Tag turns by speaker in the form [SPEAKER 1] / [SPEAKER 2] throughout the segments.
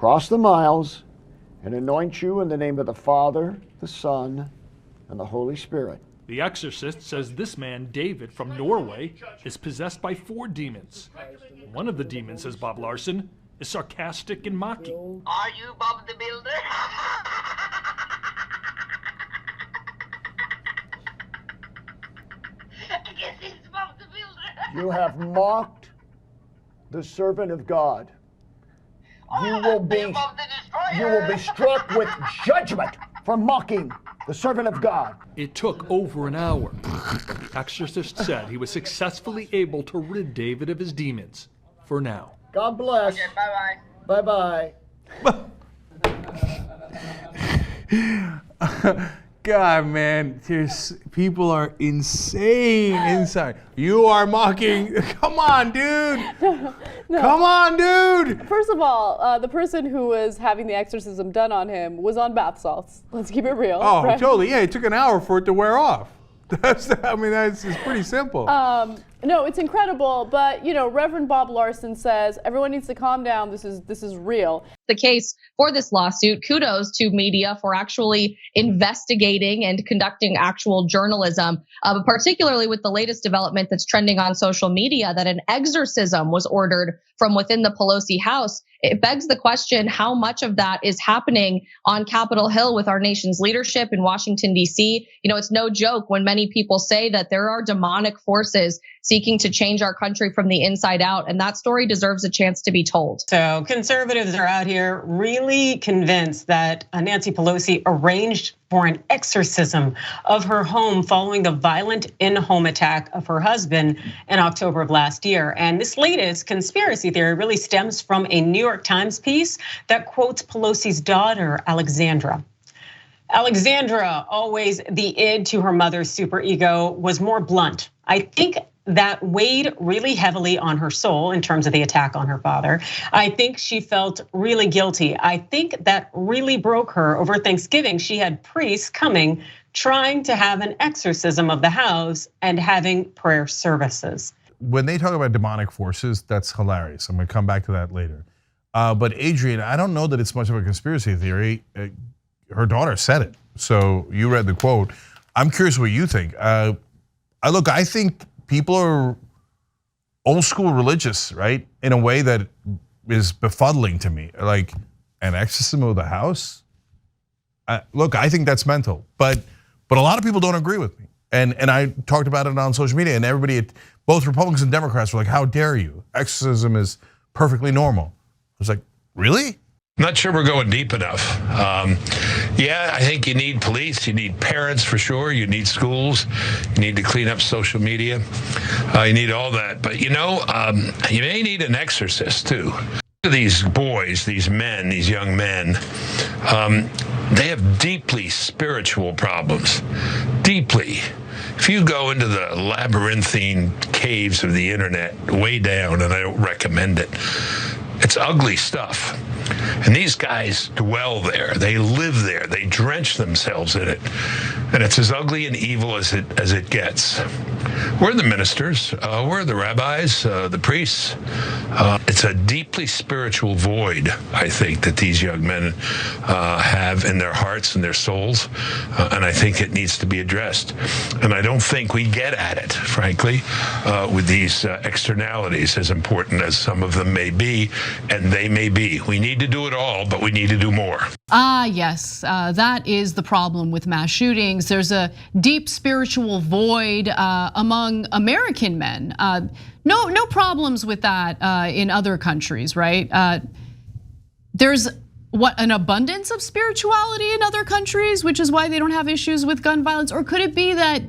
[SPEAKER 1] cross the miles, and anoint you in the name of the Father, the Son, and the Holy Spirit.
[SPEAKER 2] The Exorcist says this man, David, from Norway, is possessed by 4 demons. One of the demons, says Bob Larson, is sarcastic and mocking.
[SPEAKER 3] Are you Bob the Builder? I guess it's Bob the Builder.
[SPEAKER 1] You have mocked the servant of God. You will be struck with judgment for mocking the servant of God.
[SPEAKER 2] It took over an hour. The Exorcist said he was successfully able to rid David of his demons. For now.
[SPEAKER 1] God bless.
[SPEAKER 3] Okay, bye-bye.
[SPEAKER 1] Bye-bye.
[SPEAKER 4] God, man, people are insane inside. You are mocking. Come on, dude.
[SPEAKER 5] No.
[SPEAKER 4] Come on, dude.
[SPEAKER 5] First of all, the person who was having the exorcism done on him was on bath salts. Let's keep it real.
[SPEAKER 4] Oh,
[SPEAKER 5] right?
[SPEAKER 4] totally. Yeah, it took an hour for it to wear off. That's it's pretty simple.
[SPEAKER 5] No, it's incredible, but Reverend Bob Larson says everyone needs to calm down. This is real.
[SPEAKER 6] The case for this lawsuit, kudos to media for actually investigating and conducting actual journalism, but particularly with the latest development that's trending on social media that an exorcism was ordered from within the Pelosi house. It begs the question, how much of that is happening on Capitol Hill with our nation's leadership in Washington, D.C.? It's no joke when many people say that there are demonic forces seeking to change our country from the inside out, and that story deserves a chance to be told.
[SPEAKER 7] So conservatives are out here really convinced that Nancy Pelosi arranged for an exorcism of her home following the violent in-home attack of her husband in October of last year. And this latest conspiracy theory really stems from a New York Times piece that quotes Pelosi's daughter, Alexandra. Alexandra, always the id to her mother's superego, was more blunt. I think that weighed really heavily on her soul in terms of the attack on her father. I think she felt really guilty. I think that really broke her. Over Thanksgiving, she had priests coming, trying to have an exorcism of the house and having prayer services.
[SPEAKER 4] When they talk about demonic forces, that's hilarious. I'm gonna come back to that later. But Adrian, I don't know that it's much of a conspiracy theory. Her daughter said it, so you read the quote. I'm curious what you think. Look, I think people are old school religious, right? In a way that is befuddling to me. Like an exorcism of the house? Look, I think that's mental, but a lot of people don't agree with me. And I talked about it on social media, and everybody, both Republicans and Democrats, were like, how dare you? Exorcism is perfectly normal. I was like, really?
[SPEAKER 8] Not sure we're going deep enough. Yeah, I think you need police, you need parents for sure, you need schools, you need to clean up social media, you need all that. But you may need an exorcist too. These boys, these men, these young men, they have deeply spiritual problems, deeply. If you go into the labyrinthine caves of the internet, way down, and I don't recommend it, it's ugly stuff. And these guys dwell there, they live there, they drench themselves in it. And it's as ugly and evil as it gets. We're the ministers, we're the rabbis, the priests. It's a deeply spiritual void, I think, that these young men have in their hearts and their souls. And I think it needs to be addressed. And I don't think we get at it, frankly, with these externalities, as important as some of them may be, and they may be. We need to do it all, but we need to do more.
[SPEAKER 9] Yes, that is the problem with mass shootings. There's a deep spiritual void among American men. No problems with that in other countries, right? There's an abundance of spirituality in other countries, which is why they don't have issues with gun violence? Or could it be that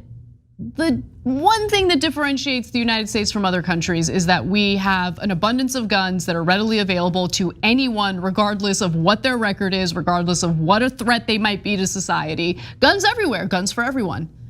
[SPEAKER 9] the one thing that differentiates the United States from other countries is that we have an abundance of guns that are readily available to anyone, regardless of what their record is, regardless of what a threat they might be to society. Guns everywhere, guns for everyone.